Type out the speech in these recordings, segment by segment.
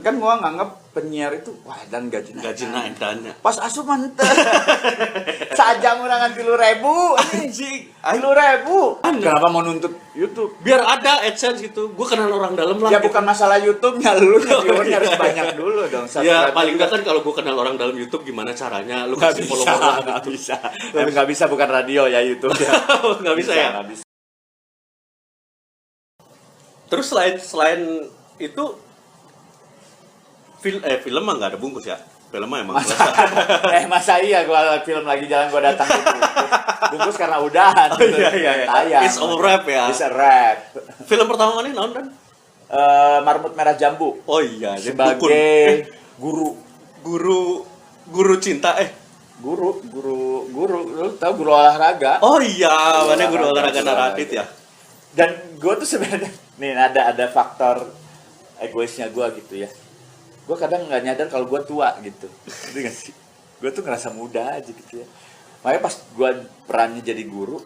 kan gua nganggap penyiar itu wah dan gaji naik dannya. Pas asup mantep. Sajam orang 3.000 Anjing, 3.000. Kenapa mau nuntut YouTube? biar ada AdSense gitu. Gue kenal orang dalam lah. Ya gitu. bukan masalah YouTube-nya, lu viewernya harus banyak dulu dong. Ya paling enggak kan kalau gue kenal orang dalam YouTube gimana caranya? Lu kasih follower nggak bisa. Tapi nggak bisa, bukan radio ya YouTube ya. Nggak bisa ya. Nggak bisa. Terus selain itu film mah nggak ada bungkus ya. Film mah emang Masa iya gua film lagi jalan gua datang gitu. Bungkus karena udahan. Oh, iya. Tayang. It's a wrap ya. It's a wrap. Film pertama mana naon kan? Marmut Merah Jambu. Oh iya, sebagai guru cinta guru lu tahu guru olahraga. Oh iya, mana guru olahraga Naradit ya. Dan gua tuh sebenarnya nih ada faktor egoisnya gua gitu ya. Gue kadang nggak nyadar kalau gue tua gitu, ngerti nggak sih? Gue tuh ngerasa muda aja gitu ya. Makanya pas gue perannya jadi guru,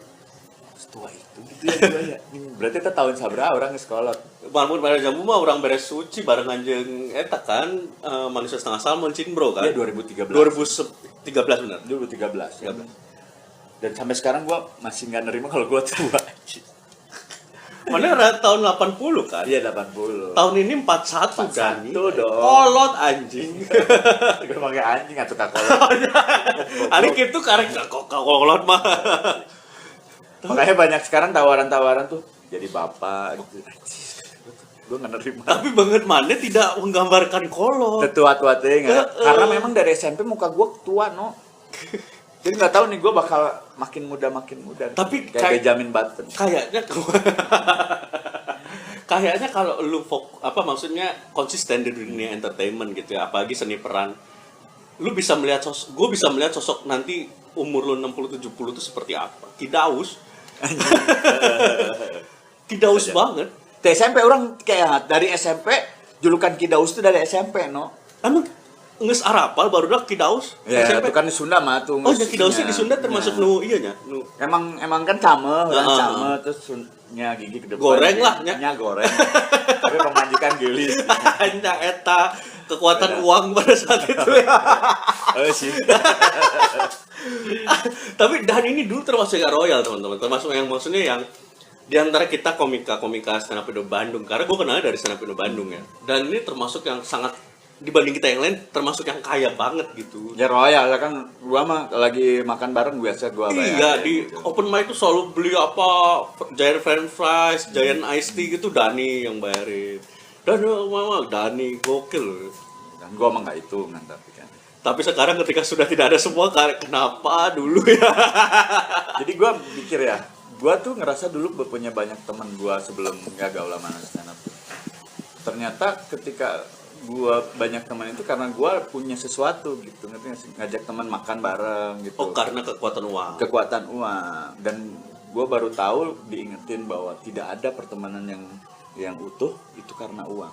tua itu gitu ya gue ya. Berarti kita tahun sabra orang sekolah. Marmut Merah Jambu mah orang beres suci bareng anjing eta kan manusia setengah salmon cing bro kan? Iya 2013 benar. 2013 ya. Dan sampai sekarang gue masih nggak nerima kalau gue tua. Mana tahun 80 kan? Iya 80. Tahun ini 41 Dani. Dong. Kolot anjing. Gue pakai anjing atau kakolot. Hari itu karek kolot mah. Makanya banyak sekarang tawaran-tawaran tuh jadi bapak gitu. Gue nggak nerima. Tapi banget mana tidak menggambarkan kolot. Tetua-tua teh karena memang dari SMP muka gue tua no. Jadi nggak tahu nih gue bakal makin muda. Tapi kayak Benjamin Button. Kayaknya kalau lu maksudnya konsisten di dunia entertainment gitu ya, apalagi seni peran, lu bisa melihat gue bisa melihat sosok nanti umur lu 60-70 itu seperti apa. Kidaus. Kidaus banget. Di SMP orang kayak dari SMP julukan Kidaus itu dari SMP no. Emang nges Arapal baru dah Kidaus. Ya, SMP. Itu kan di Sunda mah tuh. Oh, Kidausnya di Sunda termasuk nu iya nya. Emang kan came terus nya gigi ke depan. Goreng lah nya. Goreng. Tapi pemajikan geulis. Nya eta kekuatan uang pada saat itu ya. Sih. Tapi dan ini dulu termasuk yang royal teman-teman. Termasuk yang maksudnya yang di antara kita komika stand up Indo Bandung. Karena gue kenalnya dari stand up Indo Bandung ya. Dan ini termasuk yang sangat dibanding kita yang lain termasuk yang kaya banget gitu. Ya royal ya kan, gua mah lagi makan bareng biasa gua bayar. Iya di gitu. Open mic tuh selalu beli apa Giant French fries, Giant Iced Tea gitu Dani yang bayarin. Dan mama Dani gokil. Dan gua mah nggak itu tapi kan. Tapi sekarang ketika sudah tidak ada semua kenapa dulu ya? Jadi gua pikir ya, gua tuh ngerasa dulu punya banyak teman gua sebelum gagal lama stand up. Ternyata ketika gua banyak teman itu karena gua punya sesuatu gitu, ngerti nggak sih? Ngajak teman makan bareng gitu. Oh, karena kekuatan uang. Dan gua baru tahu diingetin bahwa tidak ada pertemanan yang utuh itu karena uang.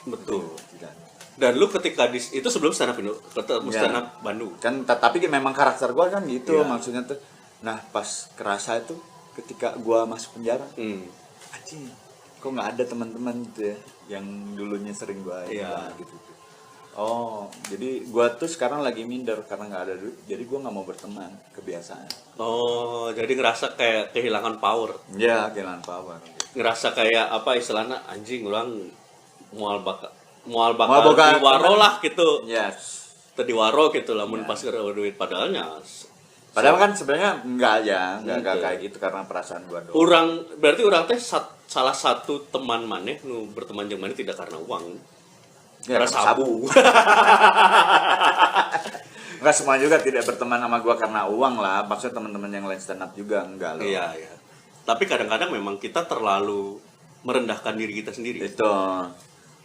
Betul. Tidak. Dan lu ketika itu sebelum stand up Indo, ketemu stand up Bandung. Kan tapi memang karakter gua kan gitu maksudnya tuh. Nah, pas kerasa itu ketika gua masuk penjara. Anjing. Kok nggak ada teman-teman gitu ya yang dulunya sering gua gitu. Oh, jadi gua tuh sekarang lagi minder karena nggak ada duit. Jadi gua nggak mau berteman, kebiasaan. Oh, jadi ngerasa kayak kehilangan power. Ya, kehilangan power. Ngerasa kayak apa istilahnya anjing ulang mual bakal di waro lah gitu. Yes. Tadi waro gitu lamun pas duit padahalnya. Padahal kan sebenarnya enggak kayak gitu karena perasaan gua doang. Berarti orang teh salah satu teman maneh nu berteman jeung maneh tidak karena uang. Ya, karena sabu. Enggak semua juga tidak berteman sama gua karena uang lah. Maksudnya teman-teman yang lain stand up juga enggak loh. Iya. Tapi kadang-kadang memang kita terlalu merendahkan diri kita sendiri. Itu.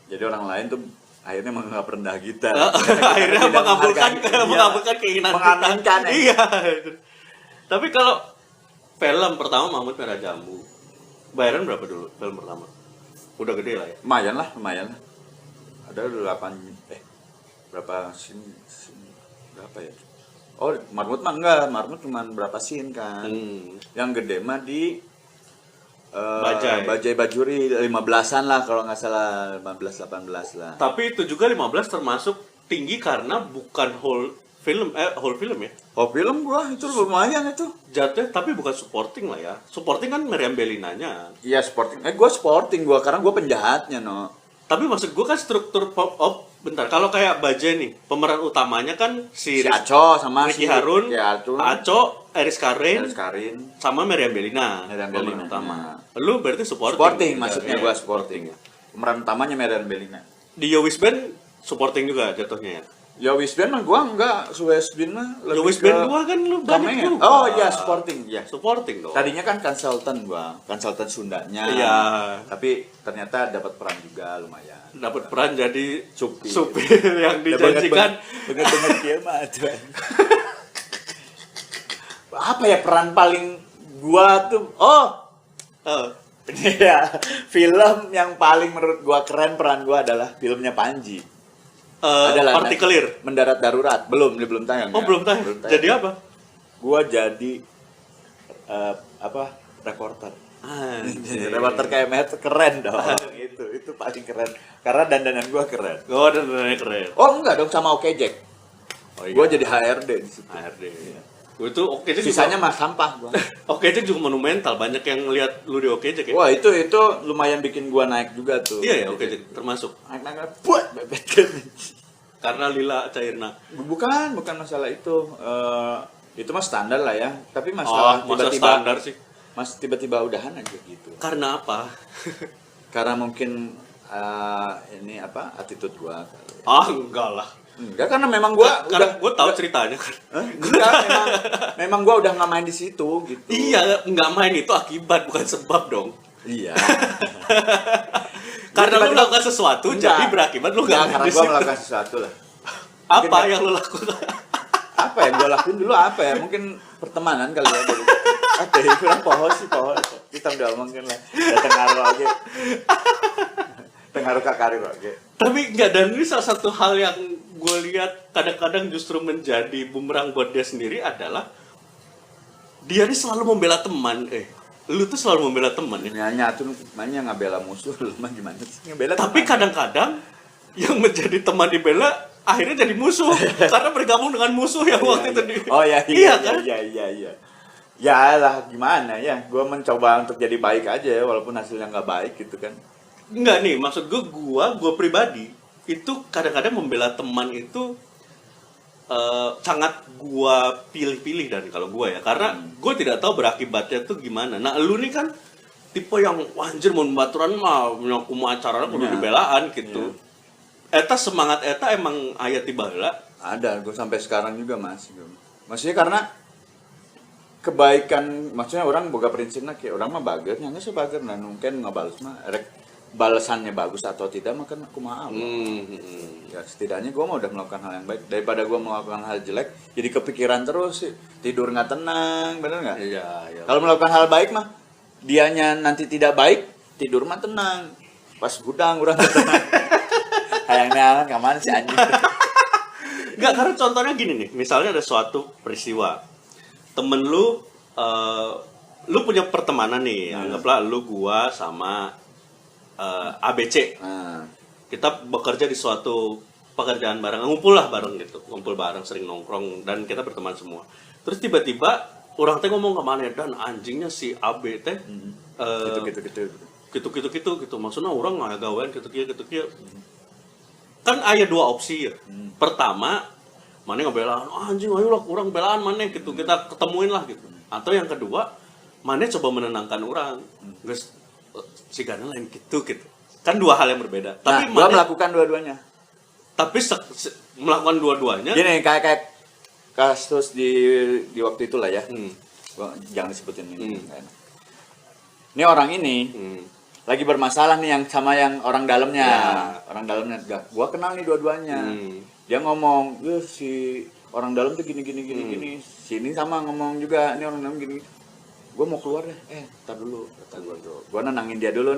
Jadi orang lain tuh akhirnya menganggap rendah kita. Akhirnya mengabulkan keinginan mengaminkan kita. Iya. Tapi kalau film pertama Marmut Merah Jambu, bayaran berapa dulu film pertama? Udah gede lah ya. Lumayan lah. Ada 8 berapa scene berapa ya? Oh, Marmut mah enggak. Marmut cuma berapa scene kan. Yang gede mah di Bajai Bajuri 15-an lah kalau nggak salah, 15-18 lah. Tapi itu juga 15 termasuk tinggi karena bukan whole film ya. Oh film gua itu lumayan itu. Jatuhnya tapi bukan supporting lah ya. Supporting kan Meriam Bellinanya. Iya supporting. Gua supporting karena gua penjahatnya no. Tapi maksud gua kan struktur bentar. Kalau kayak Bajai nih, pemeran utamanya kan Si Aco sama Ricky Harun, Aco, Eris Karin, sama Meriam Bellina. Pemeran utama. Lu berarti supporting. Supporting maksudnya gua supporting. Pemeran utamanya Meriam Bellina. Di Yowis Band supporting juga jatuhnya ya. Yowis Band mah gua enggak, Yowis Band mah lebih Yowis Band gua kan lu banyak juga. Oh iya supporting ya. Supporting dong. Tadinya kan konsultan Sundanya. Iya. Tapi ternyata dapat peran juga lumayan. Dapat peran jadi supir yang dijanjikan. Bener-bener dia mah tuh. Apa ya peran paling gua tuh? Ya, film yang paling menurut gua keren peran gua adalah filmnya Panji. Adalah Partikelir Mendarat Darurat. Belum tayang. Oh, belum tayang. Jadi apa? Gua jadi reporter. Reporter kayak Met keren dong. itu paling keren. Karena dandanan gua keren. Oh, dandanannya keren. Oh, enggak dong sama Oke Jack. Oh, iya. Gua jadi HRD di situ. HRD. Iya. Itu Oke Jack sisanya mah sampah gua. Oke Jack juga monumental, banyak yang lihat lu di Oke Jack ya. Wah, itu lumayan bikin gua naik juga tuh. Iya ya, Oke Jack termasuk. Naik buat bebet kan. Karena Lila Cairna. Bukan masalah itu. Itu mah standar lah ya. Tapi masalah tiba-tiba standar sih. Mas tiba-tiba udahan aja gitu. Karena apa? Karena mungkin attitude gua. Enggak lah. Enggak, karena memang gua karena gua tahu ceritanya kan. Enggak, memang gua udah nggak main di situ gitu. Iya, nggak main itu akibat bukan sebab dong. Iya. Karena lu melakukan sesuatu jadi berakibat lu nggak main karena di gua situ. melakukan sesuatu lah. Apa yang lu lakukan? Apa yang gua lakuin dulu apa ya? Mungkin pertemanan kali ya dulu. Kurang pohon. Kita udah omongin lah. Datang ngaruh aja. Pengaruh ke karir aja. Tapi enggak, dan ini salah satu hal yang gue lihat kadang-kadang justru menjadi bumerang buat dia sendiri adalah dia ini selalu membela teman. Lu tuh selalu membela teman ya. Nyatu namanya ngabela musuh lu mah gimana sih ngebela. Tapi kadang-kadang yang menjadi teman dibela akhirnya jadi musuh karena bergabung dengan musuh yang waktu itu di. Oh iya kan? Iya. Ya lah gimana ya, gue mencoba untuk jadi baik aja ya, walaupun hasilnya nggak baik gitu kan. Enggak nih, maksud gue pribadi itu kadang-kadang membela teman itu sangat gue pilih-pilih dan kalau gue ya, karena gue tidak tahu berakibatnya tuh gimana. Nah lu nih kan tipe yang anjir mau baturan mah mau acara kudu dibelaan gitu. Eta semangat eta emang aya tibaheula. Ada, gue sampai sekarang juga masih. Maksudnya karena kebaikan, maksudnya orang boga prinsipnya kayak orang mah bager, nyangga sih bager, nah mungkin ngebales mah balasannya bagus atau tidak makan aku maaf. Ya setidaknya gue mah udah melakukan hal yang baik daripada gue melakukan hal jelek jadi kepikiran terus sih, tidur nggak tenang, bener nggak? Iya. Kalau melakukan hal baik mah dianya nanti tidak baik, tidur mah tenang, pas gudang orang tenang. Hayangnya kemana sih anjing? Enggak, karena contohnya gini nih, misalnya ada suatu peristiwa temen lu punya pertemanan nih, anggaplah lu gua sama ABC. Kita bekerja di suatu pekerjaan bareng, ngumpul bareng, sering nongkrong dan kita berteman semua. Terus tiba-tiba orang teh ngomong kemana dan anjingnya si AB teh gitu. Maksudnya orang nggak gawean gitu. Kan ada dua opsi ya. Pertama, mana ngebelaan, anjing ayolah orang belaan mana gitu, kita ketemuin lah gitu. Atau yang kedua, mana coba menenangkan orang. Guys, sigana lain gitu. Kan dua hal yang berbeda. Tapi gua melakukan dua-duanya. Tapi melakukan dua-duanya. Gini kayak kasus di waktu itulah ya. Gua jangan disebutin ini. Ini orang ini lagi bermasalah nih yang sama yang orang dalamnya. Ya. Orang dalamnya gua kenal nih dua-duanya. Dia ngomong, si orang dalam tuh gini. Sini sama ngomong juga, ini orang dalam gini. Gue mau keluar deh, ntar dulu, kata gue tuh. Gue nenangin dia dulu.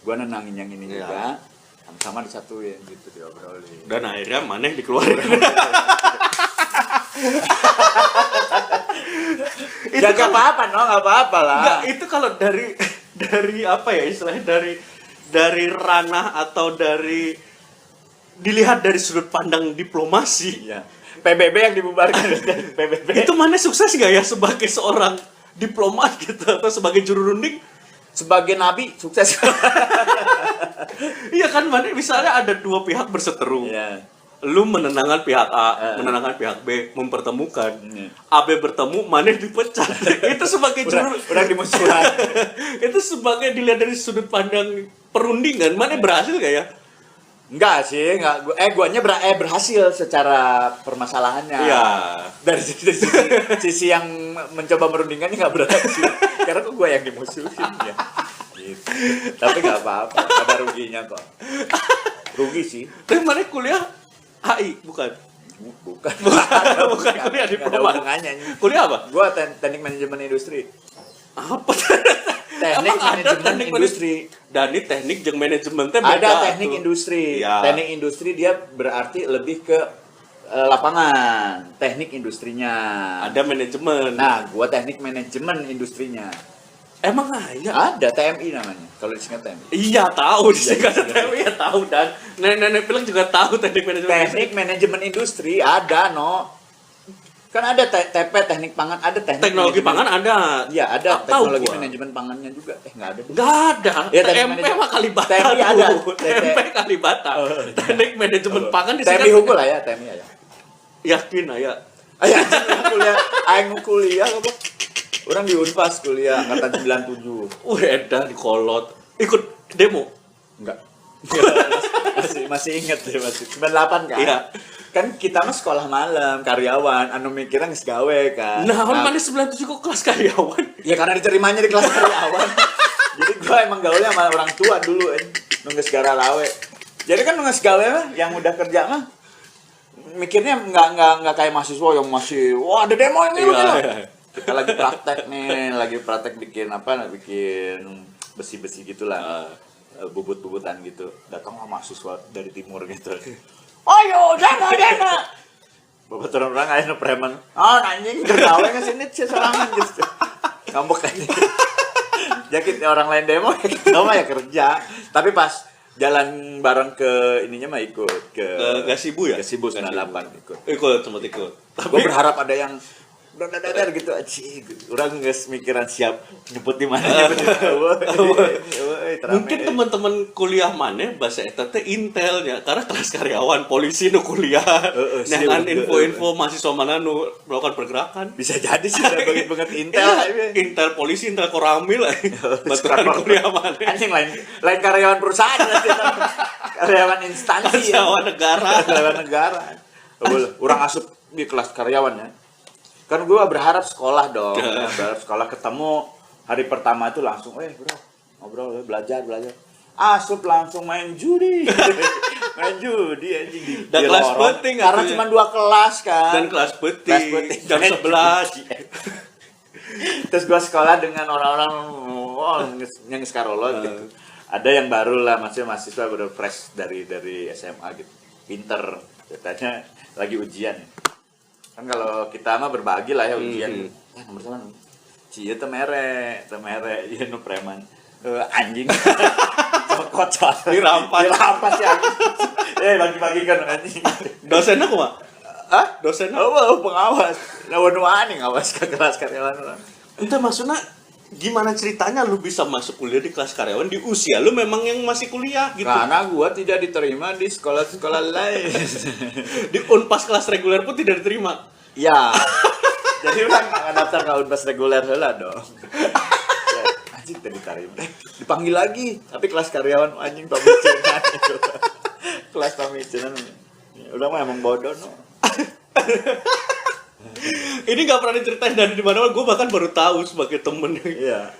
Gue nenangin yang ini juga. Sama disatuin gitu, diobrolin. Dan akhirnya maneh dikeluarin. Ya nggak apa-apa, no, nggak apa-apa lah. Enggak, itu kalau dari apa ya istilahnya, dari ranah atau dari dilihat dari sudut pandang diplomasi. Iya. PBB yang dibubarkan. PBB. Itu mana sukses gak ya sebagai seorang diplomat gitu atau sebagai juru runding? Sebagai nabi sukses. Iya kan, mana misalnya ada dua pihak berseteru. Iya. Lu menenangkan pihak A, menenangkan pihak B, mempertemukan. A B bertemu, mana dipecat. Itu sebagai juru Udah dimusuhan. itu sebagai dilihat dari sudut pandang perundingan, mana berhasil gak ya? Enggak sih, enggak. Guanya berhasil secara permasalahannya. Iya. Dari sisi yang mencoba merundingkannya nggak berhasil. Karena kok gue yang dimusuhin ya. Gitu. Tapi nggak apa-apa, ada ruginya kok. Rugi sih. Tapi mana kuliah HI bukan? Bukan Kuliah di Nggak ada Proman. hubungannya. Kuliah apa? Gue teknik manajemen industri. Apa? Teknik Emang ada manajemen teknik industri. Dan ini teknik jeung manajemen teh beda. Ada teknik tuh. industri. Ya. Teknik industri dia berarti lebih ke lapangan. Teknik industrinya. Ada manajemen. Nah, gua teknik manajemen industrinya. Emang ada? Ada TMI namanya. Kalau disingkat TMI. Iya tahu disingkat TMI ya tahu, dan nenek bilang juga tahu teknik manajemen. Teknik manajemen industri ada, no. Kan ada TP teknik pangan, ada Teknologi pangan ada. Iya, ada Tahu teknologi gua. manajemen pangannya juga. Enggak ada. Nggak ada. Ya, teknik TMP manajemen- mah Kalibata. TMI ada. TMP Kalibata. Teknik manajemen pangan TMI disingkat. hukum lah ya, TMI ya. Yakin ya. Ayo kuliah, aing kuliah apa? Orang di Unpas kuliah angkatan 97. Edan kolot. Ikut demo. Enggak. masih inget ya, masih 98 kan? Iya. Kan kita mah sekolah malam, karyawan, anu mikirnya geus gawe kan. Nah, mana 97 kok kelas karyawan? Ya karena diterimanya di kelas karyawan. Jadi gua emang gaulnya sama orang tua dulu, nunggu segara lawe. Jadi kan nunggu gawe mah yang udah kerja mah mikirnya nggak kayak mahasiswa yang masih wah ada demo ini Iya. Kita lagi praktek nih, lagi praktek bikin apa, bikin besi-besi gitulah. Bubut-bubutan gitu. Datang lah mahasiswa dari timur gitu. Ayo, demo. Bapak turun orang aja preman. Oh, anjing gergawe ke sini sih serangan gitu. Ngambek aja. Jadi orang lain demo, kita mah ya kerja. Tapi pas jalan bareng ke ininya mah ikut ke Gasibu ya? Gasibu 98 ikut. Sempat ikut. Gue berharap ada yang dadar gitu aja. Orang nggak mikiran siap nyebut di mana. Mungkin teman-teman kuliah mana bahasa eta teh intel ya, karena kelas karyawan polisi nu kuliah. Nyangan info-info mahasiswa mana nu melakukan pergerakan. Bisa jadi sih udah banget intel. Intel polisi, intel koramil. Baturan kuliah mana? Anjing lain karyawan perusahaan berarti. Karyawan instansi. Karyawan negara. Karyawan negara. Orang asup di kelas karyawan ya. Kan gue berharap sekolah dong. Berharap sekolah ketemu hari pertama itu langsung, bro, ngobrol, belajar. Asup langsung main judi. Main judi anjing. Dan kelas penting karena cuma 2 kelas kan. Dan kelas penting. Jam 11. Terus gue sekolah dengan orang-orang yang sekarolot gitu. Ada yang baru lah, mahasiswa baru fresh dari SMA gitu. Pinter. Katanya lagi ujian. Kan kalau kita mah berbagi lah ya ujian. Nomor sama. Cie temere, iya nu preman. Anjing. Kocok. Dirampas ya. Bagi-bagikan anjing. Dosennya kumaha? Hah? Dosennya? Oh, pengawas. Lawan wani ngawas ke kelas karyawan orang. Itu maksudnya gimana ceritanya lu bisa masuk kuliah di kelas karyawan di usia lu memang yang masih kuliah gitu? Karena gua tidak diterima di sekolah-sekolah lain. Di Unpas kelas reguler pun tidak diterima. Ya. Jadi orang daftar ke Unpas reguler heula dong. Ya, anjing tadi diterima. Dipanggil lagi, tapi kelas karyawan anjing pamicenan itu. Kelas pamicenan. Ya, udah mah emang bodoh no. Ini gak pernah diceritain dari dimana-mana, gue bahkan baru tahu sebagai temen. Iya.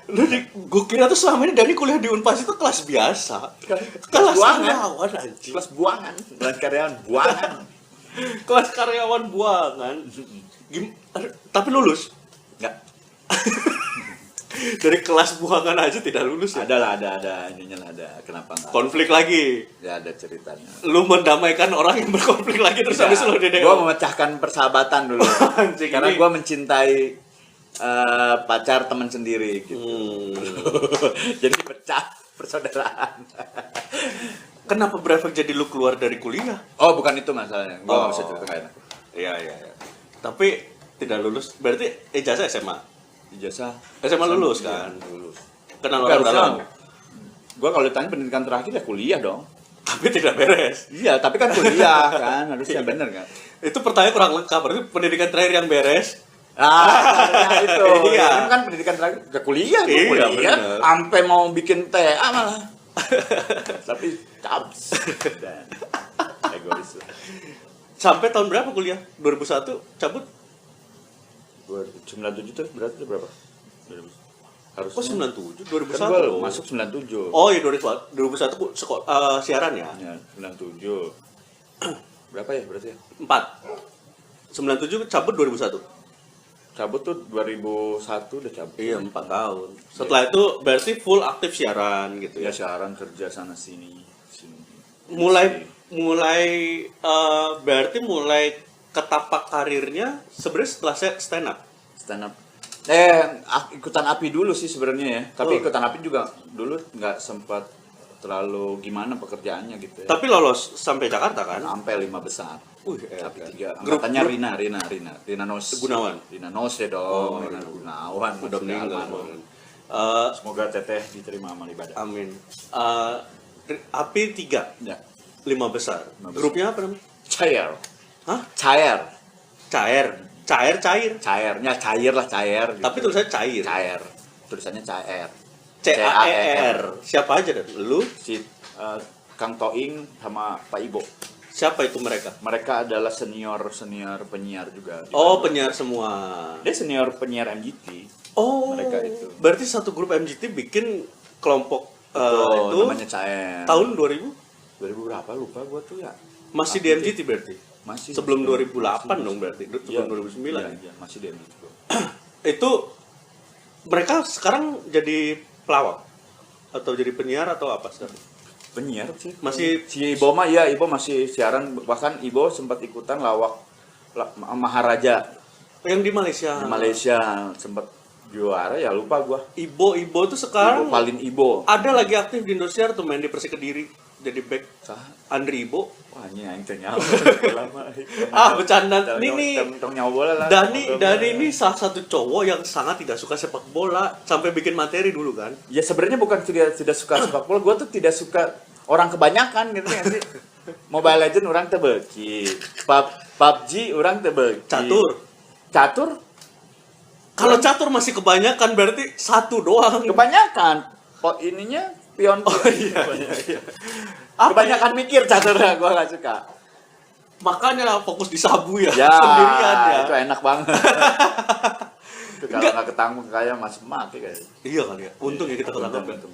Gue kira tuh selama ini dari kuliah di Unpas itu kelas biasa. Kelas karyawan anjing. Kelas buangan, kelas karyawan buangan. Kelas karyawan buangan. Tapi lulus? Enggak. Dari kelas buangan aja tidak lulus ya? Ada ininya lah, ada. Kenapa enggak? Konflik lagi. Ya ada ceritanya. Lu mendamaikan orang yang berkonflik lagi terus habis lu di Gua memecahkan persahabatan dulu. Anjing, Karena ini- gua mencintai pacar teman sendiri gitu. Jadi pecah persaudaraan. Kenapa berefek jadi lu keluar dari kuliah? Oh, bukan itu masalahnya. Gua nggak Oh. bisa cerita kayak Iya. Tapi tidak lulus. Berarti ijazah SMA. ijazah. SMA lulus Iya, kan? lulus. Kenal Nggak, orang dalam. Gua kalau ditanya pendidikan terakhir ya kuliah dong. Tapi tidak beres. Iya, tapi kan kuliah kan harusnya bener kan? Itu pertanyaan kurang lengkap. Berarti pendidikan terakhir yang beres. Nah, itu. Iya. Ini kan pendidikan terakhir ke kuliah, gua Iya, kuliah. bener. Sampai mau bikin TA malah. Tapi cabs. Dan egois. Sampai tahun berapa kuliah? 2001 cabut? 97 tuh berarti berapa? Harusnya. Oh 97, 2001. Kan gua masuk 97. Oh iya 2001 sekolah siaran ya? Ya, 97. Berapa ya berarti ya? 4. 97 cabut 2001. Cabut tuh 2001 udah cabut. Iya 4 tahun. Setelah itu berarti full aktif siaran gitu Ya ya. siaran kerja sana sini. Mulai berarti mulai ketapak karirnya sebenarnya setelah saya stand up. Stand up. Ikutan API dulu sih sebenarnya ya. Tapi Oh. ikutan API juga dulu nggak sempat terlalu gimana pekerjaannya gitu ya. Tapi lolos sampai Jakarta kan? Sampai 5 besar. API API 3. Grup- Angkatannya grup- Rina Nos. Gunawan. Rina Nos ya dong. Oh, Rina iya. Gunawan. Udah maksudnya meninggal. almarhum. Eh, Semoga teteh diterima amal ibadah. amin. API 3, Ya. 5 besar. Lima besar. Grupnya apa namanya? Cair. Hah? Cair. Cair. Cairnya cair lah cair. Gitu. Tapi tulisannya cair. Cair. Tulisannya cair. CAER. Siapa aja dan lu? Si Kang Toing sama Pak Ibo. Siapa itu mereka? Mereka adalah senior penyiar juga. di Oh, Bandung. penyiar semua. Dia senior penyiar MGT. Oh, Mereka itu. Berarti satu grup MGT bikin kelompok itu namanya Cair. tahun 2000 2000 berapa lupa gua tuh ya. masih di MGT berarti. Masih Sebelum masih. 2008 dong berarti. Iya, Sebelum 2009. Iya, masih di MGT. Itu mereka sekarang jadi pelawak atau jadi penyiar atau apa sekarang? Penyiar sih. Masih- si Ibo mah ya, Ibo masih siaran, bahkan Ibo sempat ikutan lawak Maharaja Yang di Malaysia. di Malaysia, sempat juara ya lupa gua. Ibo tuh sekarang Ibo Palin Ibo. ada lagi aktif di Indonesia tuh main di Persik Kediri jadi back. Sah. Andri Ibo. Wah, ini yang nyawa. Lama. Bercanda. Ini tong nyawa bola lah. Dani ini salah satu cowok yang sangat tidak suka sepak bola sampai bikin materi dulu kan. Ya sebenarnya bukan tidak suka sepak bola, gue tuh tidak suka orang kebanyakan gitu kan sih. Mobile Legend orang tebeki, PUBG orang tebeki. Catur Kalau catur masih kebanyakan berarti satu doang. kebanyakan. Ininya pion. Oh iya. Kebanyakan mikir catur gue gak suka. Makanya fokus di sabu ya, Ya, sendirian ya. itu enak banget. Itu kalau nggak ketanggung kayak masih mati kayak. Iya kali ya. Untung ya kita ketangkep ya. Untung.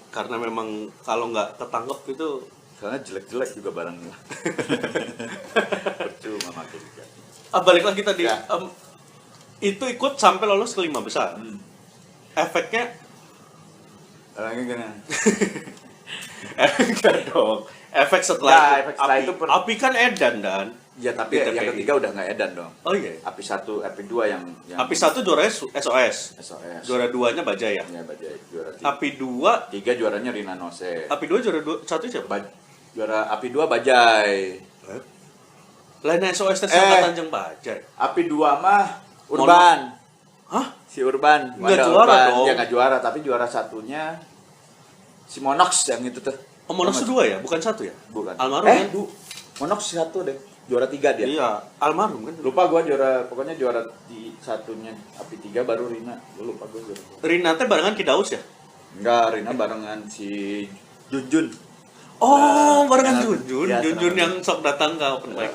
Karena memang kalau nggak ketangkep itu Soalnya jelek-jelek juga barangnya. Percuma mati juga. balik lagi tadi. Ya. Itu ikut sampai lolos ke 5 besar. Efeknya Orangnya gini. enggak dong. Efek setelah Ya, itu, efek setelah api, itu api kan edan dan. Ya tapi Di yang TPI. ketiga udah nggak edan dong. Oh iya. API 1, API 2 yang Api 1 juaranya SOS. SOS. Juara 2-nya Bajaya. Ya, Bajai juara 3. Api 2, 3 juaranya Rina Nose. Api 2 juara 1 siapa? Juara API 2 Bajai. Lainnya SOS tes Eh. angkatan jeung Bajai. API 2 mah Urban. Hah? Si Urban. Nggak Ada juara Urban. dong. Ya nggak juara, tapi juara satunya si Monox yang itu tuh. Oh, Monox 2 ya, bukan 1 ya? Bukan. Almarhum kan? Monox 1 deh. Juara 3 dia. Iya, almarhum kan. Lupa gua juara, pokoknya juara di satunya API 3 baru Rina. Gua lupa gua juara. Rina teh barengan Kidaus ya? Enggak, Rina barengan si Junjun. Oh, barengan Iya, Junjun. iya, Junjun tenang. yang sok datang ke open mic.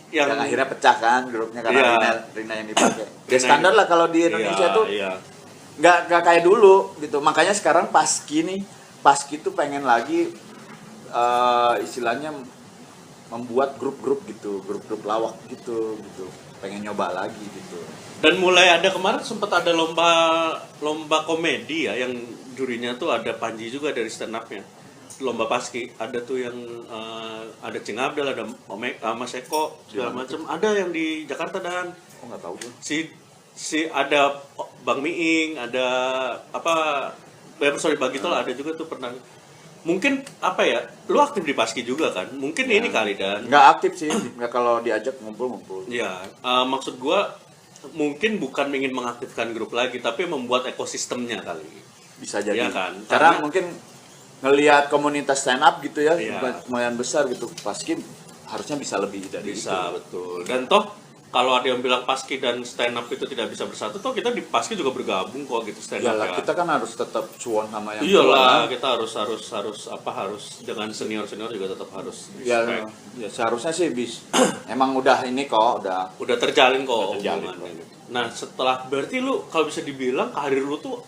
Yang akhirnya pecah kan grupnya karena Iya. Rina yang dipakai. Ya Rina standar yang- lah kalau di Indonesia Iya, tuh Iya. nggak kayak dulu gitu. Makanya sekarang Paski tuh pengen lagi istilahnya membuat grup-grup gitu, grup-grup lawak gitu. Pengen nyoba lagi gitu. Dan mulai ada kemarin sempat ada lomba komedi ya yang jurinya tuh ada Panji juga dari stand up-nya. Lomba Paski ada tuh yang ada Cing Abdel, ada Mas Eko segala macam. Ada yang di Jakarta dan Oh nggak tahu gue. si ada Bang Miing, ada apa sorry Bagito lah, ada juga tuh pernah. Mungkin apa ya, lu aktif di Paski juga kan? Mungkin ini kali Dan. Nggak aktif sih, nggak kalau diajak ngumpul-ngumpul. Ya, maksud gua mungkin bukan ingin mengaktifkan grup lagi, tapi membuat ekosistemnya kali. Bisa jadi. Iya kan? Karena mungkin ngelihat komunitas stand up gitu ya, Iya. lumayan besar gitu. Paski harusnya bisa lebih dari Bisa, itu. betul. Dan toh kalau ada yang bilang Paski dan stand up itu tidak bisa bersatu, toh kita di Paski juga bergabung kok gitu stand up. Iyalah, Ya. kita kan harus tetap cuan sama yang Iyalah, tua. kita harus dengan senior juga tetap harus Ya, respect. ya seharusnya sih emang udah ini kok, Udah terjalin kok Udah terjalin hubungannya kok. gitu. Nah, setelah berarti lu kalau bisa dibilang karir lu tuh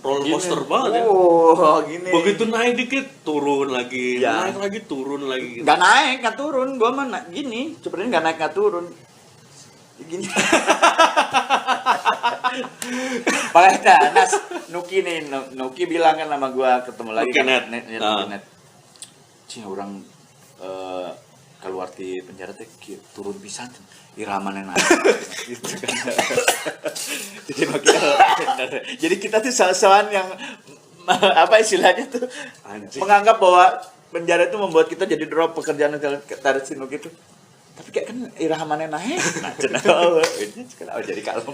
roller gini. coaster banget ya. Oh, gini. Begitu naik dikit turun lagi, Ya. naik lagi turun lagi. Gitu. Nggak naik, nggak turun. Gua mah gini, sebenarnya nggak naik nggak turun. Gini. Makanya Nas, Nuki bilang kan sama gua ketemu lagi Nuki kan, Net. Nuki Net. Cing orang keluar di penjara teh turun pisan iramana naik gitu kan. Jadi kita tuh soal yang apa istilahnya tuh Anjing. menganggap bahwa penjara itu membuat kita jadi drop pekerjaan tarik sinuk itu. Tapi kayak kan irahamane naik. Nah, ini kenapa jadi kalem.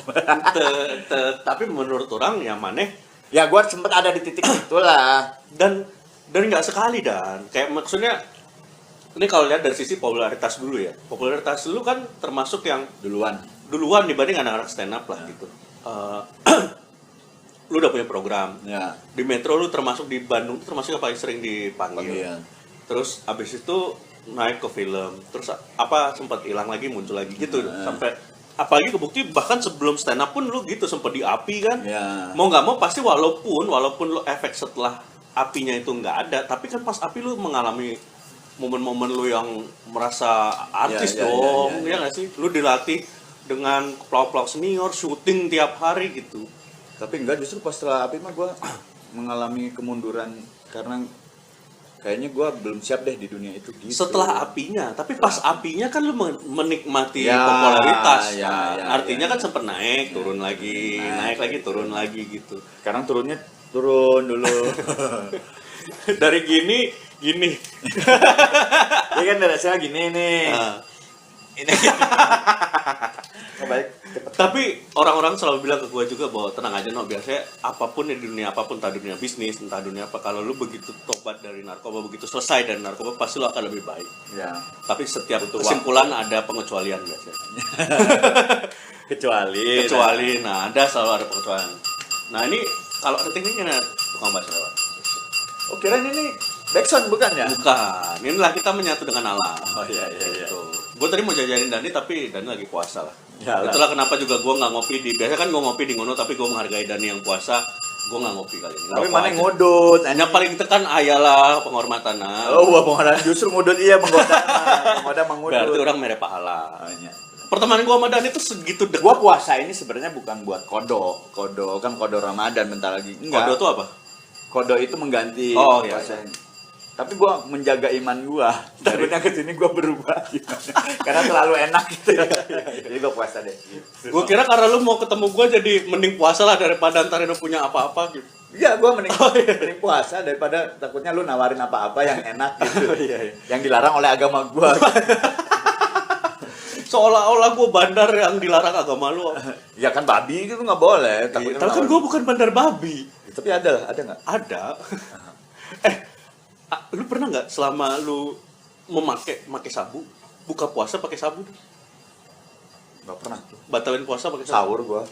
Tapi menurut orang yang maneh Ya gua sempet ada di titik itulah. dan nggak sekali Dan kayak maksudnya ini kalau lihat dari sisi popularitas dulu ya, popularitas dulu kan termasuk yang duluan dibanding anak-anak stand up lah gitu. Lu udah punya program Ya. di Metro, lu termasuk di Bandung termasuk yang paling sering dipanggil. Iya. Terus abis itu naik ke film, terus apa sempat hilang lagi muncul lagi gitu sampai apalagi kebukti bahkan sebelum stand up pun lu gitu sempat di api kan. Ya. Mau nggak mau pasti walaupun lu efek setelah apinya itu nggak ada, tapi kan pas api lu mengalami momen-momen lu yang merasa artis dong, ya nggak sih? Lu dilatih dengan pelawak-pelawak senior, syuting tiap hari gitu. Tapi enggak, justru pas setelah api mah gua mengalami kemunduran karena kayaknya gua belum siap deh di dunia itu gitu. Setelah apinya, tapi pas apinya kan lu menikmati Ya, popularitas, ya, kan? ya, Artinya ya. kan sempet naik, turun lagi, naik lagi, turun lagi gitu. Sekarang turunnya turun dulu. Dari gini. Ya kan dari saya gini nih. Nah, Ini. Baik. tapi orang-orang selalu bilang ke gue juga bahwa tenang aja no, biasanya apapun di dunia apapun, entah dunia bisnis, entah dunia apa, kalau lu begitu tobat dari narkoba, begitu selesai dari narkoba pasti lu akan lebih baik. Ya. Tapi setiap Butuh kesimpulan ada pengecualian biasanya. Kecuali. Nah ada selalu ada pengecualian. Nah ini kalau tekniknya ada tukang bahasa lewat. Oh, kirain ini backsound bukan ya? Bukan, inilah kita menyatu dengan alam. Oh iya. Gue tadi mau jajanin Dani tapi Dani lagi puasa lah. Yalah. Itulah kenapa juga gue nggak ngopi di. Biasanya kan gue ngopi di Ngono, tapi gue menghargai Dani yang puasa. Gue nggak ngopi kali ini. Tapi Ngerokok mana aja. ngudut? Yang paling tekan ayalah penghormatan. Oh, wah penghormatan justru ngudut iya menggoda mengudut. Berarti orang merek pahala. Oh, iya. Pertemanan gue sama Dani itu segitu dekat. Gua puasa ini sebenarnya bukan buat kodo kan kodo Ramadan bentar lagi. Enggak. Kodo tuh apa? Kodo itu mengganti Oh, iya, puasa ini. Tapi gua menjaga iman gua. Takutnya kesini gua berubah gimana. Karena terlalu enak gitu. Jadi gua puasa deh. Gue kira karena lu mau ketemu gue jadi mending puasa lah daripada ntar lu punya apa-apa gitu. Iya, gua mending puasa daripada takutnya lu nawarin apa-apa yang enak gitu. Yang dilarang oleh agama gua. Seolah-olah gue bandar yang dilarang agama lu. Ya kan babi itu nggak boleh. Tapi kan gue bukan bandar babi. Tapi ada nggak? Ada. Lu pernah nggak selama lu memakai sabu, buka puasa pakai sabu? Nggak pernah tuh. Batalin puasa pakai sabu? Sahur gua.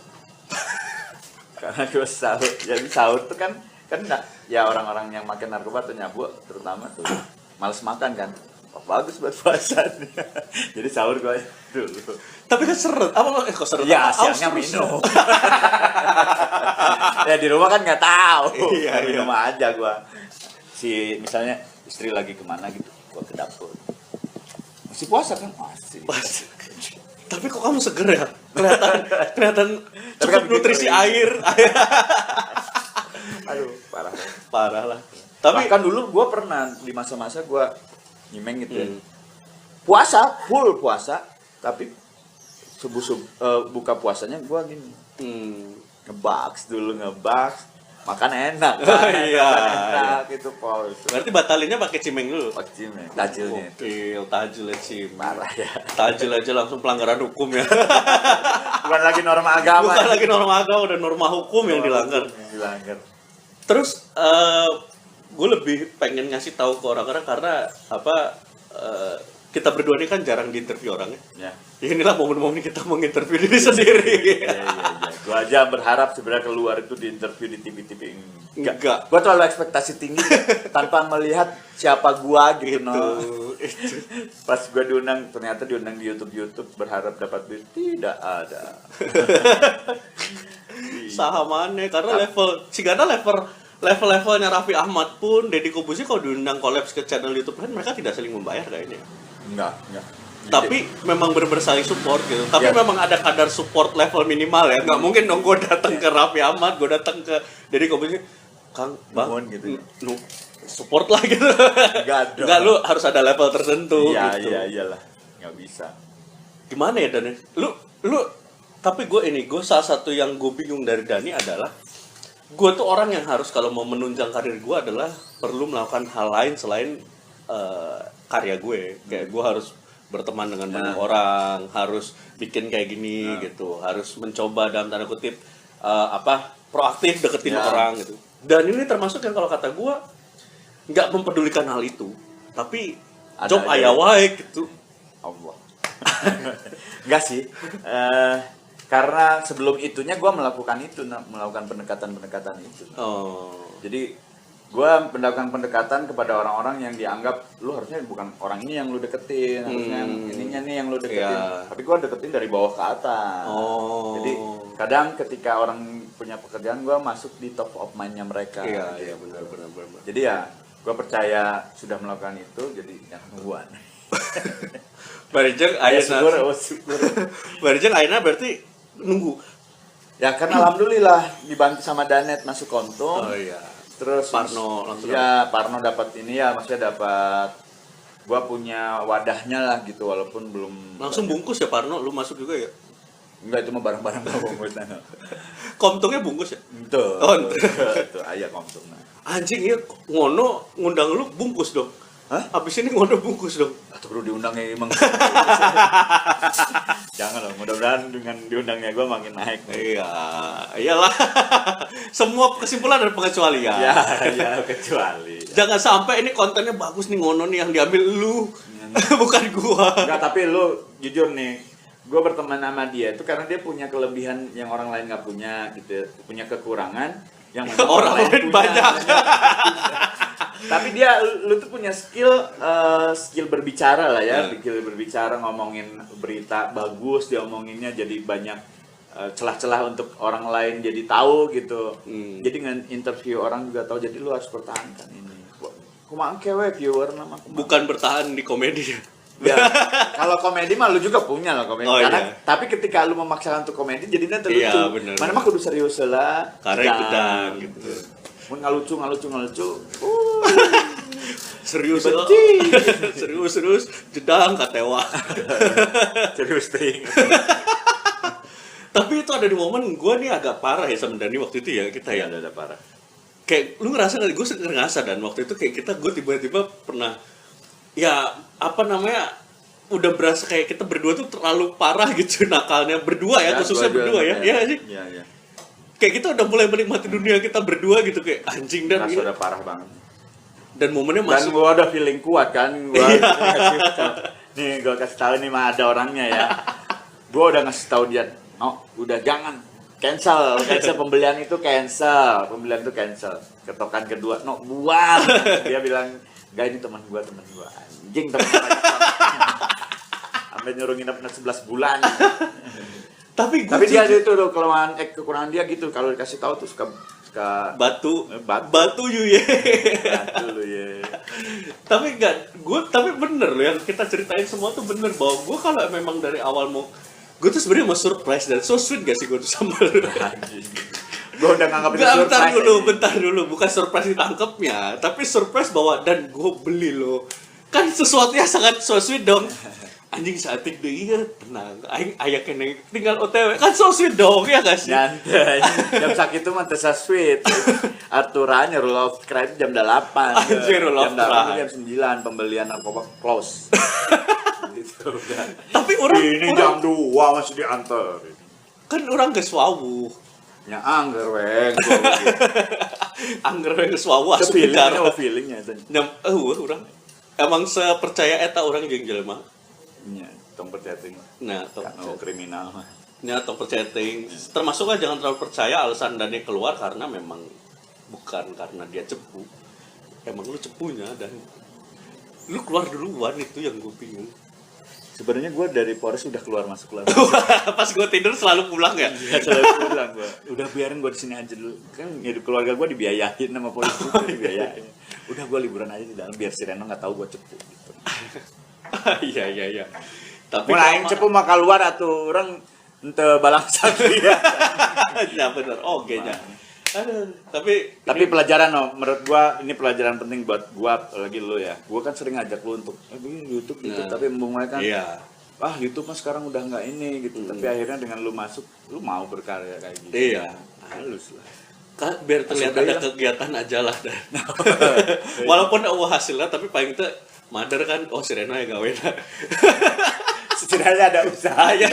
Karena gua sahur. Jadi sahur tuh kan nggak, ya orang-orang yang makan narkoba atau nyabu terutama tuh males makan kan. Oh, bagus buat puasa nih. Jadi sahur gua dulu. Tapi kan seret. Apa kok seret? Ya Aus siangnya terus. minum. Ya di rumah kan nggak tahu. Iya, Di iya. rumah aja gua. Misalnya istri lagi kemana gitu, gua ke dapur. Masih puasa kan? Masih. Tapi kok kamu seger ya? Kelihatan Tapi cukup kan bikin nutrisi kering. air. Aduh, parah. Parah lah. Tapi Bahkan dulu gua pernah di masa-masa gua nyimeng gitu ya. Hmm. Puasa, full puasa, tapi buka puasanya gue gini. Hmm. Ngebaks dulu, makan enak. Iya. Enak itu Paul. Berarti batalinnya pakai cimeng dulu. Pakai cimeng, tajilnya. Oke, tajilnya cimeng. Parah ya. Tajil aja langsung pelanggaran hukum ya. Bukan lagi norma agama. Bukan lagi norma agama, udah norma hukum yang dilanggar. Terus gue lebih pengen ngasih tahu ke orang-orang karena kita berdua ini kan jarang diinterview orang ya. Ya inilah momen-momen kita menginterview diri sendiri. Iya. Gue aja berharap sebenarnya keluar itu diinterview di TV-TV. Enggak. Gue terlalu ekspektasi tinggi tanpa melihat siapa gue gitu. Itu. Pas gue diundang, ternyata diundang di YouTube berharap dapat duit, tidak ada. Sahamannya karena levelnya Raffi Ahmad pun Deddy Corbuzier kalau diundang collabs ke channel YouTube kan mereka tidak saling membayar kayaknya. Enggak. Tapi memang benar-benar saling support gitu. Tapi memang ada kadar support level minimal ya. Nggak mungkin dong gue datang ke Raffi Ahmad, gue datang ke Deddy Corbuzier, Kang, Bang, gitu. Support lah gitu. Enggak, lu harus ada level tertentu. Iya, gitu. iyalah. Nggak bisa. Gimana ya Dani? Lu tapi gue salah satu yang gue bingung dari Dani adalah gue tuh orang yang harus kalau mau menunjang karir gue adalah perlu melakukan hal lain selain karya gue. Kayak gue harus berteman dengan banyak orang, harus bikin kayak gini gitu, harus mencoba dalam tanda kutip proaktif deketin orang gitu. Dan ini termasuk yang kalau kata gue nggak mempedulikan hal itu, tapi job aya wae gitu. Allah. Enggak sih. Karena sebelum itunya gue melakukan pendekatan itu. Jadi gue melakukan pendekatan kepada orang-orang yang dianggap lu harusnya bukan orang ini yang lu deketin, harusnya ininya nih yang lu deketin. Tapi gue deketin dari bawah ke atas. Jadi kadang ketika orang punya pekerjaan gue masuk di top of mind-nya mereka. Iya benar. Jadi ya gue percaya sudah melakukan itu, jadi jangan nungguan. Barijeng Aina. Barijeng Aina berarti nunggu. Ya kan alhamdulillah dibantu sama Danet masuk kontum. Oh iya. Terus Parno langsung. Ya, Parno dapat ini ya, maksudnya dapat gua punya wadahnya lah gitu walaupun belum langsung bungkus ya Parno, lu masuk juga ya? Enggak, itu mah barang-barang bungkus. Komtungnya bungkus ya? Betul. Oh, itu aya komtungna. Anjing ya, ngono ngundang lu bungkus dong. Hah? Habis ini ngono bungkus dong. Atau perlu diundangnya emang. Jangan loh, mudah-mudahan dengan diundangnya gue makin naik. Iya, iyalah. Semua kesimpulan ada pengecualian. Ya, kecuali. Jangan sampai ini kontennya bagus nih ngono nih yang diambil lu. Bukan gua. Enggak, tapi lu jujur nih, gue berteman sama dia itu karena dia punya kelebihan yang orang lain nggak punya gitu, punya kekurangan yang orang lain banyak. Tapi lu tuh punya skill berbicara lah ya, skill berbicara, ngomongin berita bagus, diomonginnya jadi banyak celah-celah untuk orang lain jadi tahu gitu. Jadi dengan interview orang juga tahu, jadi lu harus pertahankan ini. Kumaha kewe viewer nama bukan bertahan di komedi. Ya, kalau komedi mah lu juga punya lah komedi. Karena iya. Tapi ketika lu memaksakan untuk komedi jadinya terlucu. Iya, bener. Mana mah kudu serius lah. Karena gedang gitu. Mun ngalucu. Serius jedang katewa. Serius ting. Tapi itu ada di momen gue nih agak parah ya sama Dani waktu itu ya kita ya. Ada parah. Kayak lu ngerasa nggak? Gue ngerasa dan waktu itu kayak gue tiba-tiba pernah ya udah berasa kayak kita berdua tuh terlalu parah gitu nakalnya berdua ya, khususnya berdua ya. Iya sih. Iya. Kayak kita udah mulai menikmati dunia kita berdua gitu, kayak anjing dan udah parah banget. Dan momennya masih. Dan gua udah feeling kuat kan, nih gua kasih tahu nih mah ada orangnya ya. Gua udah ngasih tahu dia, udah jangan cancel pembelian itu cancel. Ketokan kedua, buang. Dia bilang, "Gak, ini teman gua. Anjing teman gua." Sampai nyuruh nginep 11 bulan. Tapi dia itu tuh kekurangan dia gitu, kalau dikasih tahu tuh suka batu lu ya. Tapi bener loh yang kita ceritain semua tuh bener, bahwa gue kalau memang dari awal gue tuh sebenarnya mau surprise dan so sweet gak sih gue tuh sama lu. Gue udah nganggap itu surprise. Bentar dulu, bukan surprise ditangkepnya, tapi surprise bahwa dan gue beli lo kan sesuatu yang sangat so sweet dong. anjing satik deh iya tenang aing aya kene tinggal OTW kan so sweet dong ya gak sih nyantai jam sakit itu mah teu sweet aturannya rule of crime jam 8 Anjir, rule of jam 8 crime. jam 9 pembelian narkoba close gitu kan. tapi orang Ini orang jam 2 masih diantar. kan orang geus wawuh Ya angger weng. angger we geus wawuh asup Feelingnya, negara feelingnya itu. nyam urang emang sepercaya eta orang jeung jelema Nya, tong percaya ting. nah tong Kan kriminal mah. nya tong percaya ting termasuk kan jangan terlalu percaya alasan Dani keluar karena memang bukan karena dia cepu emang lu cepunya dan lu keluar duluan itu yang gue bingung Sebenarnya gue dari Polres udah keluar masuk. pas gue tidur selalu pulang ya Ya selalu pulang gue. Udah biarin gue di sini aja dulu. Kan hidup keluarga gue dibiayain sama polisi itu dibiayain. Udah gue liburan aja di dalam biar si Reno nggak tahu gue cepu gitu. iya tapi Mulai cepu mah keluar atuh orang ente balang sakit ya. ya bener oke nya aduh tapi Pelajaran no, menurut gua ini pelajaran penting buat gua lagi lu ya. Gua kan sering ngajak lu untuk bikin YouTube gitu, Nah, tapi mulai kan iya YouTube mah sekarang udah nggak ini gitu. Tapi akhirnya dengan lu masuk, lu mau berkarya kayak gitu. iya Halus lah. kan biar terlihat Masuk ada aja. kegiatan aja lah dah. Walaupun hasilnya tapi paling teh mother kan si Reno ya gawe dah. Setidaknya ada usaha Ya,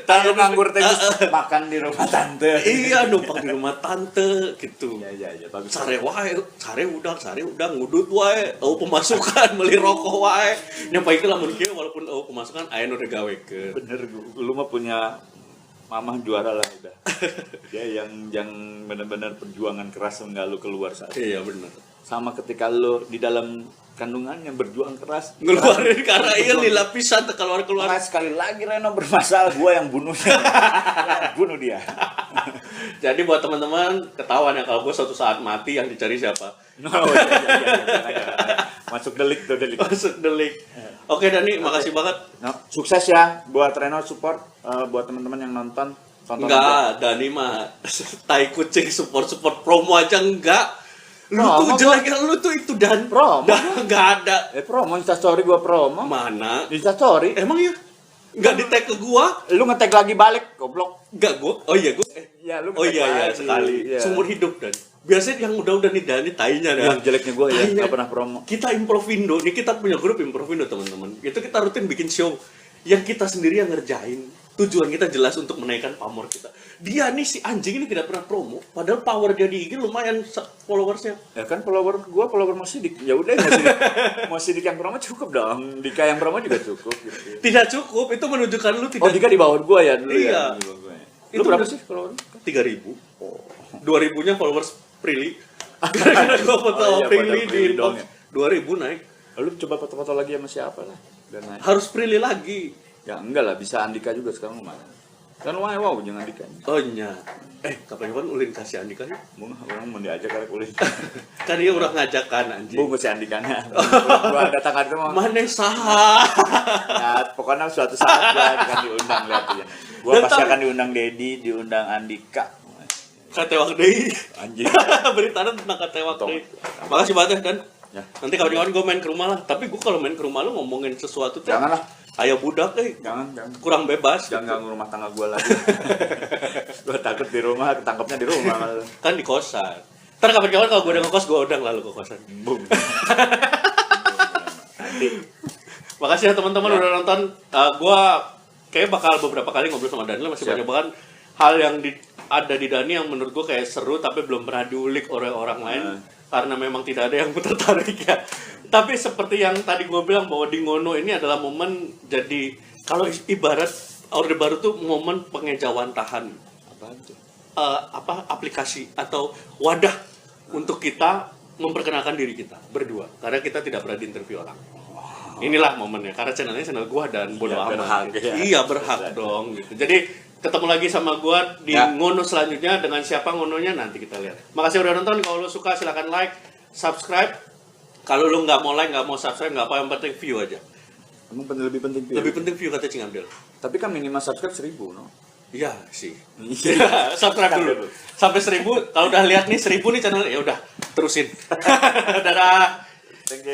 Tahu nganggur teh makan di rumah tante. iya numpang di rumah tante gitu. Ya, bagus. Sare udang ngudut wae, pemasukan beli rokok wae. Nya paling teh lamun kieu walaupun pemasukan aya nu digawekeun. Bener, lu mah punya mamah juara lah udah. Dia yang benar-benar perjuangan keras enggak lu keluar saat. Iya bener. Sama ketika lu di dalam kandungannya berjuang keras Ngeluarin karena iya di lapisan teh keluar-keluar. Nah, sekali lagi Reno bermasalah, gua yang bunuhnya. Bunuh dia. Jadi buat teman-teman ketahuan ya kalau gue suatu saat mati yang dicari siapa? No, iya. Masuk delik tuh delik. Masuk delik. Oke Dani, makasih banget. Nah, sukses ya buat Reno support buat teman-teman yang nonton. Tonton aja. Enggak, Dani mah tai kucing support promo aja enggak. Lu Promo, tuh jelek lu tuh itu dan Promo. enggak ada. Promo Instastory gua promo. Mana? Instastory. Emang ya? Enggak di-tag ke gua? Lu nge-tag lagi balik goblok. Enggak gua. Oh iya gua. Ya, lu Oh nge-tag iya lagi. sekali. Iya. Seumur hidup dan. Biasanya yang udah nih Dani tainya dah. Yang jeleknya gua ya Tainya. enggak pernah promo. Kita Improvindo, nih kita punya grup Improvindo teman-teman. Itu kita rutin bikin show yang kita sendiri yang ngerjain. Tujuan kita jelas untuk menaikkan pamor kita. Dia nih si anjing ini tidak pernah promo, padahal power dia di IG lumayan followersnya. Ya kan follower Mo Sidik. Ya udah Mo Sidik yang promo cukup dong. Dika yang promo juga cukup gitu. Tidak cukup, itu menunjukkan lu tidak. Oh, Dika di bawah gua ya dulu Iya. ya. Di bawah gua ya. Lu Itu berapa udah- sih follower? 3.000. 2.000-nya followers Prilly. Gara-gara gua foto Oh iya, Prilly foto di Prilly dong ya. 2.000 naik. Lalu coba foto-foto lagi sama siapa lah. Dan naik. Harus Prilly lagi. Ya enggak lah, bisa Andika juga sekarang lumayan. Kan lumayan wow jangan Andika. Oh nya. Kapan-kapan ulin kasih Andika ya? Orang mau diajak kali kulit. Kan dia udah ngajakan anjing. Bungkus si Andikanya. Gua datang kan itu mau. Mana saha? Ya, pokoknya suatu saat gua akan diundang lihat aja. Gua Dan pasti tapi- akan diundang Dedi, diundang Andika. Katewak deui. Anjing. Beritanya tentang katewak deui. Makasih banget Dan. Ya. Nanti kawan-kawan gue main ke rumah lah. Tapi gue kalau main ke rumah lu ngomongin sesuatu tuh. Janganlah. Ayo budak Jangan. kurang bebas. Jangan ganggu rumah tangga gua lagi. Gua takut di rumah, ketangkepnya di rumah malah. Kan di kosan. Ntar kapan-kapan kalau gue udah ngekos gue undang lalu ke kosan. Bung. Nanti. Makasih ya teman-teman Ya. udah nonton. Gue kayak bakal beberapa kali ngobrol sama Daniel masih Siap. banyak banget hal yang ada di Dani yang menurut gue kayak seru tapi belum pernah diulik oleh orang lain karena memang tidak ada yang tertarik ya. Tapi seperti yang tadi gue bilang bahwa di Ngono ini adalah momen jadi kalau ibarat Orde Baru tuh momen pengejawantahan Apaan tuh? aplikasi atau wadah untuk kita memperkenalkan diri kita berdua karena kita tidak pernah diinterview orang. Inilah momennya karena channelnya channel gua dan bodo Iya, amat. berhak, ya. Iya berhak dong gitu. Jadi ketemu lagi sama gua di Ya. Ngono selanjutnya dengan siapa Ngononya nanti kita lihat. Makasih udah nonton. Kalau lo suka silakan like, subscribe. Kalau lo nggak mau like, nggak mau subscribe, nggak apa yang penting view aja. Emang lebih penting view? Lebih penting view kata Cing Abdel. Tapi kan minimal subscribe 1000, no? Iya sih. Iya. Subscribe dulu. Sampai 1000. Kalau udah lihat nih 1000 nih channel ya udah terusin. Dadah. Thank you.